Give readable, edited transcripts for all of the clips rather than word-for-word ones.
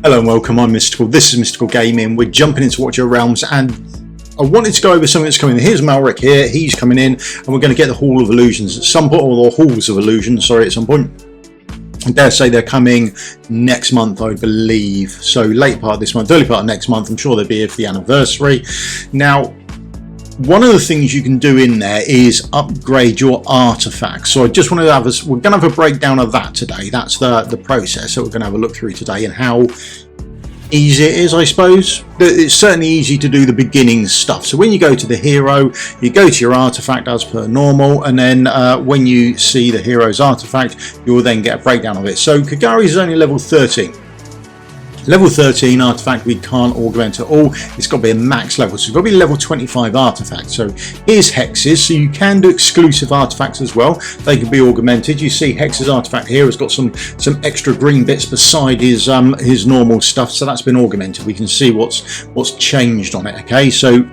Hello and welcome, I'm Misstical. This is Misstical Gaming. We're jumping into Watch Your Realms and I wanted to go over something that's coming in. Here's Malric here, he's coming in and we're going to get the Hall of Illusions at some point, or the Halls of Illusions, sorry, at some point. I dare say they're coming next month, I believe. So late part of this month, early part of next month, I'm sure they'll be here for the anniversary. Now, one of the things you can do in there is upgrade your artifacts. So I just want to have we're going to have a breakdown of that today. That's the process that we're going to have a look through today and how easy it is, I suppose. It's certainly easy to do the beginning stuff. So when you go to the hero, you go to your artifact as per normal, and then when you see the hero's artifact, you'll then get a breakdown of it. So Kagari's is only level 13. Level 13 artifact we can't augment at all. It's got to be a max level, so it's got to be level 25 artifact. So here's Hex's, so you can do exclusive artifacts as well. They can be augmented. You see Hex's artifact here has got some extra green bits beside his normal stuff, so that's been augmented. We can see what's changed on it. Okay, so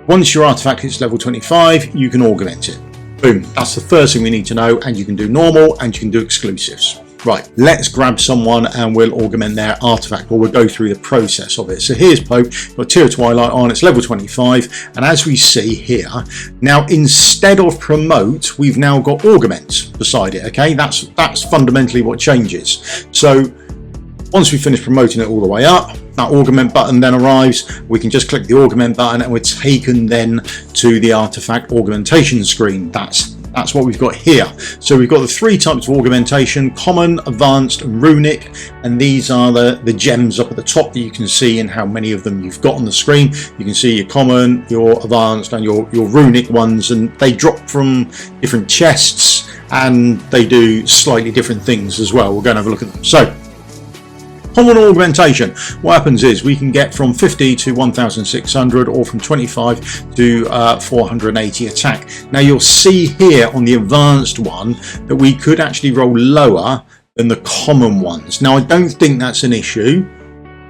once your artifact hits level 25, you can augment it. Boom, that's the first thing we need to know, and you can do normal and you can do exclusives. Right, let's grab someone and we'll augment their artifact, or we'll go through the process of it. So here's Pope, got Tear of Twilight on, it's level 25, and as we see here, now instead of promote, we've now got augment beside it, okay? That's fundamentally what changes. So once we finish promoting it all the way up, that augment button then arrives. We can just click the augment button and we're taken then to the artifact augmentation screen. That's what we've got here. So we've got the three types of augmentation: common, advanced and runic, and these are the gems up at the top that you can see and how many of them you've got on the screen. You can see your common, your advanced and your runic ones, and they drop from different chests and they do slightly different things as well. We're going to have a look at them. So common augmentation, what happens is we can get from 50 to 1600 or from 25 to 480 attack. Now you'll see here on the advanced one that we could actually roll lower than the common ones. Now I don't think that's an issue.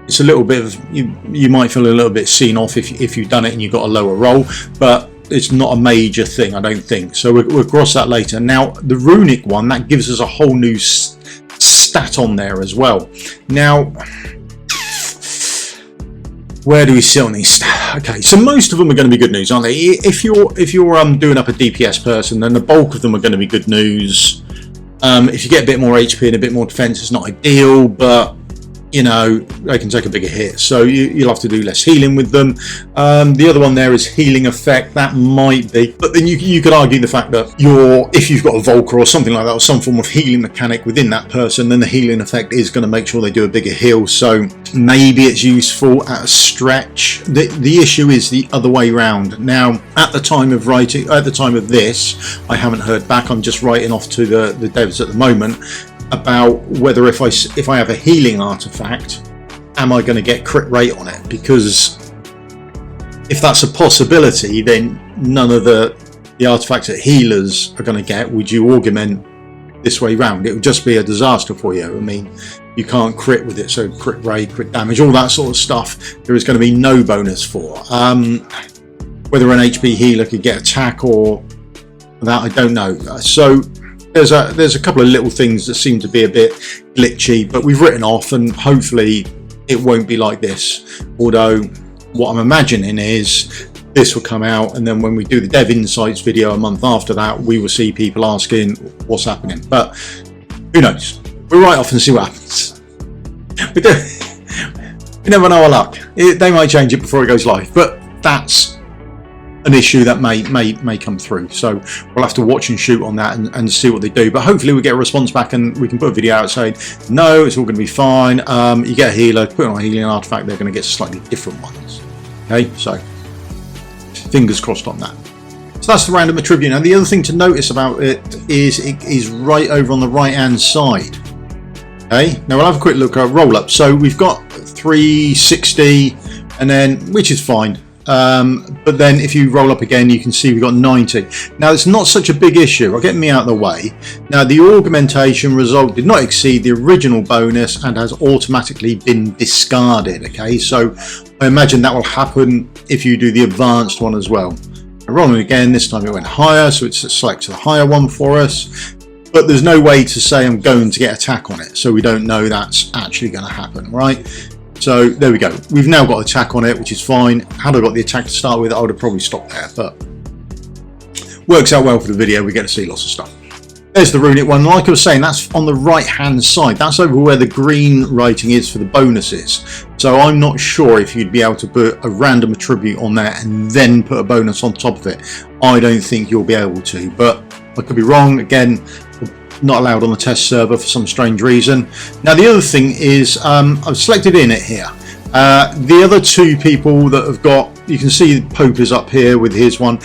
It's a little bit of, you might feel a little bit seen off if you've done it and you've got a lower roll, but it's not a major thing, I don't think. So we'll cross that later. Now the runic one, that gives us a whole new stat on there as well. Now where do we sit on these stats? Okay, so most of them are going to be good news, aren't they? If you're doing up a DPS person, then the bulk of them are going to be good news. If you get a bit more HP and a bit more defense, it's not ideal, but you know, they can take a bigger hit, so you'll have to do less healing with them. The other one there is healing effect. That might be, but then you could argue the fact that if you've got a Volker or something like that, or some form of healing mechanic within that person, then the healing effect is going to make sure they do a bigger heal, so maybe it's useful at a stretch. The issue is the other way around. Now at the time of writing, at the time of this, I haven't heard back. I'm just writing off to the devs at the moment about whether if I have a healing artifact, am I going to get crit rate on it? Because if that's a possibility, then none of the artifacts that healers are going to get would you augment this way round. It would just be a disaster for you. I mean, you can't crit with it, so crit rate, crit damage, all that sort of stuff, there is going to be no bonus for. Whether an HP healer could get attack or that, I don't know. So there's a couple of little things that seem to be a bit glitchy, but we've written off, and hopefully it won't be like this. Although what I'm imagining is this will come out, and then when we do the Dev Insights video a month after that, we will see people asking what's happening. But who knows? We'll write off and see what happens. We never know our luck. They might change it before it goes live, but that's an issue that may come through, so we'll have to watch and shoot on that and see what they do. But hopefully we get a response back and we can put a video out saying no, it's all going to be fine. You get a healer, put on a healing artifact, they're going to get slightly different ones. Okay, so fingers crossed on that. So that's the random attribute. Now the other thing to notice about it is right over on the right hand side. Okay, now we'll have a quick look at roll up. So we've got 360, and then, which is fine. But then if you roll up again, you can see we've got 90. Now it's not such a big issue. I'll get me out of the way. Now the augmentation result did not exceed the original bonus and has automatically been discarded. Okay, so I imagine that will happen if you do the advanced one as well. Rolling again, this time it went higher, so it's selected a higher one for us. But there's no way to say I'm going to get attack on it, so we don't know that's actually going to happen, right? So there we go. We've now got attack on it, which is fine. Had I got the attack to start with, I would have probably stopped there, but works out well for the video. We get to see lots of stuff. There's the Runic one. Like I was saying, that's on the right hand side. That's over where the green writing is for the bonuses. So I'm not sure if you'd be able to put a random attribute on there and then put a bonus on top of it. I don't think you'll be able to, but I could be wrong. Again, not allowed on the test server for some strange reason. Now the other thing is I've selected in it here. The other two people that have got, you can see Poker's up here with his one.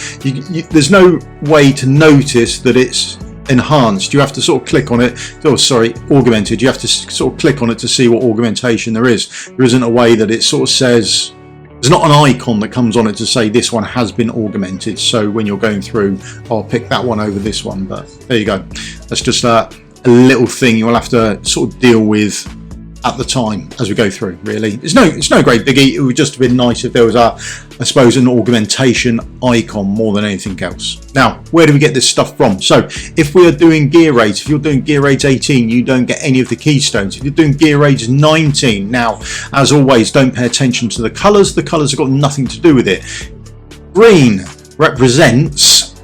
There's no way to notice that it's enhanced. You have to sort of click on it. Oh, sorry, augmented. You have to sort of click on it to see what augmentation there is. There isn't a way that it sort of says, there's not an icon that comes on it to say this one has been augmented. So when you're going through, I'll pick that one over this one. But there you go. That's just a little thing you'll have to sort of deal with at the time as we go through. Really, it's no great biggie. It would just have been nice if there was I suppose an augmentation icon more than anything else. Now, where do we get this stuff from? So if we are doing gear raids, if you're doing gear raids 18, you don't get any of the keystones. If you're doing gear raids 19, now as always, don't pay attention to the colors. The colors have got nothing to do with it. Green represents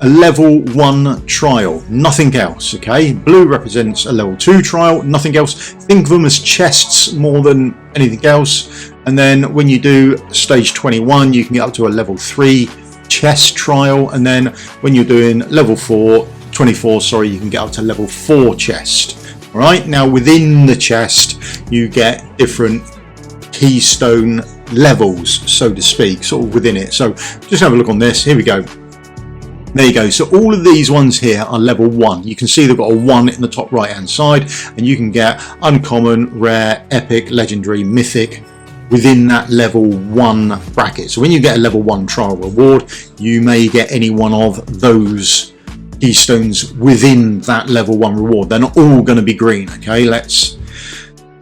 a level 1 trial, nothing else. Okay, blue represents a level 2 trial, nothing else. Think of them as chests more than anything else. And then when you do stage 21, you can get up to a level 3 chest trial, and then when you're doing level 24, sorry, you can get up to level 4 chest. All right, now within the chest you get different keystone levels, so to speak, sort of within it. So just have a look on this. Here we go. There you go. So all of these ones here are level 1. You can see they've got a 1 in the top right hand side, and you can get uncommon, rare, epic, legendary, mythic within that level 1 bracket. So when you get a level 1 trial reward, you may get any one of those keystones within that level 1 reward. They're not all going to be green. Okay, let's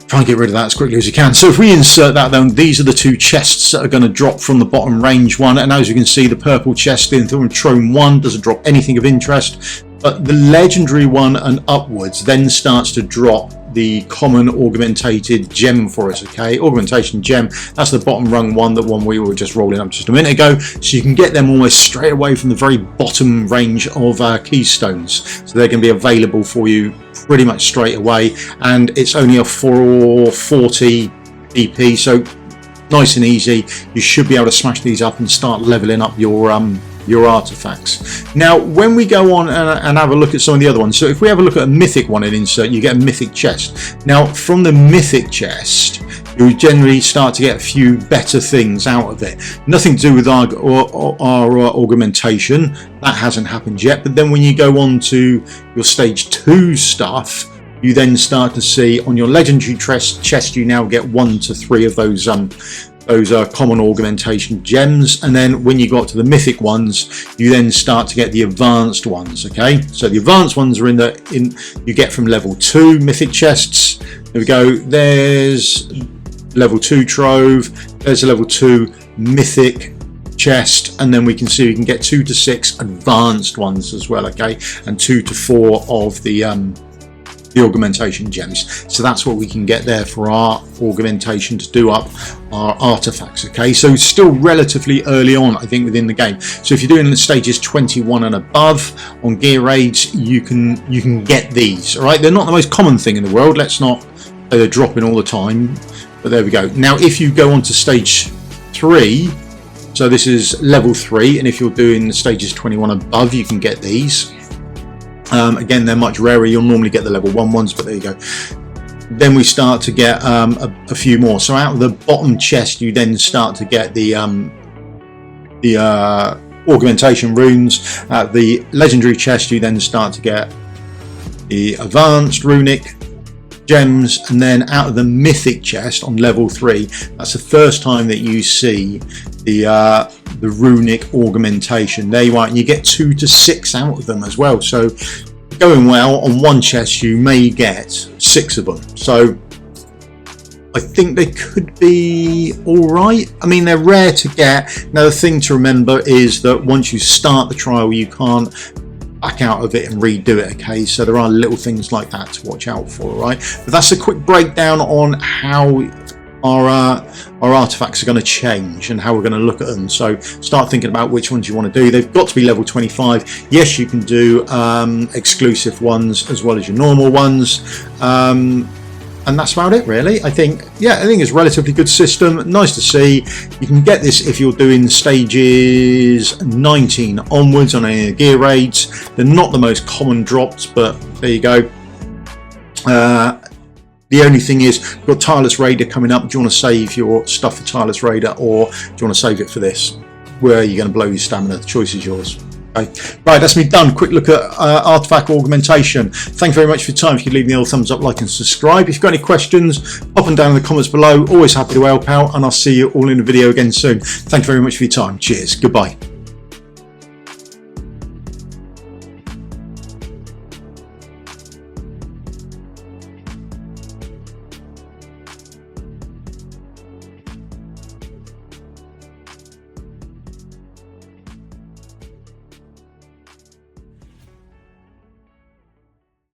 try and get rid of that as quickly as you can. So if we insert that, then these are the two chests that are going to drop from the bottom range one. And as you can see, the purple chest in Throne 1 doesn't drop anything of interest, but the legendary one and upwards then starts to drop the common augmented gem for us. Okay, augmentation gem, that's the bottom rung one, the one we were just rolling up just a minute ago. So you can get them almost straight away from the very bottom range of keystones. So they're going to be available for you pretty much straight away, and it's only a 440 EP, so nice and easy. You should be able to smash these up and start leveling up your artifacts. Now when we go on and have a look at some of the other ones, so if we have a look at a mythic one and insert, you get a mythic chest. Now from the mythic chest you generally start to get a few better things out of it. Nothing to do with our augmentation, that hasn't happened yet, but then when you go on to your stage 2 stuff, you then start to see on your legendary chest you now get 1 to 3 of those common augmentation gems, and then when you got to the mythic ones you then start to get the advanced ones. Okay, so the advanced ones are you get from level 2 mythic chests. There we go, there's level 2 trove, there's a level 2 mythic chest, and then we can see we can get 2 to 6 advanced ones as well. Okay, and 2 to 4 of the augmentation gems. So that's what we can get there for our augmentation to do up our artifacts. Okay, so still relatively early on, I think, within the game. So if you're doing the stages 21 and above on gear raids, you can get these. All right, they're not the most common thing in the world. Let's not say they're dropping all the time, but there we go. Now if you go on to stage 3, so this is level 3, and if you're doing the stages 21 above, you can get these. Again, they're much rarer. You'll normally get the level 1 ones, but there you go. Then we start to get a few more. So out of the bottom chest you then start to get the augmentation runes. At the legendary chest you then start to get the advanced runic gems, and then out of the mythic chest on level 3, that's the first time that you see the runic augmentation. There you are, and you get 2 to 6 out of them as well. So going well on one chest you may get 6 of them, so I think they could be all right. I mean, they're rare to get. Now the thing to remember is that once you start the trial you can't back out of it and redo it. Okay, so there are little things like that to watch out for. Right, but that's a quick breakdown on how our artifacts are going to change and how we're going to look at them. So start thinking about which ones you want to do. They've got to be level 25. Yes, you can do exclusive ones as well as your normal ones, and that's about it really. I think it's a relatively good system. Nice to see. You can get this if you're doing stages 19 onwards on any of the gear raids. They're not the most common drops, but there you go. The only thing is, you've got Tireless Raider coming up. Do you want to save your stuff for Tireless Raider, or do you want to save it for this? Where are you going to blow your stamina? The choice is yours. Okay. Right, that's me done. Quick look at artifact augmentation. Thank you very much for your time. If you could leave me a thumbs up, like and subscribe. If you've got any questions, pop them down in the comments below. Always happy to help out, and I'll see you all in the video again soon. Thank you very much for your time. Cheers. Goodbye.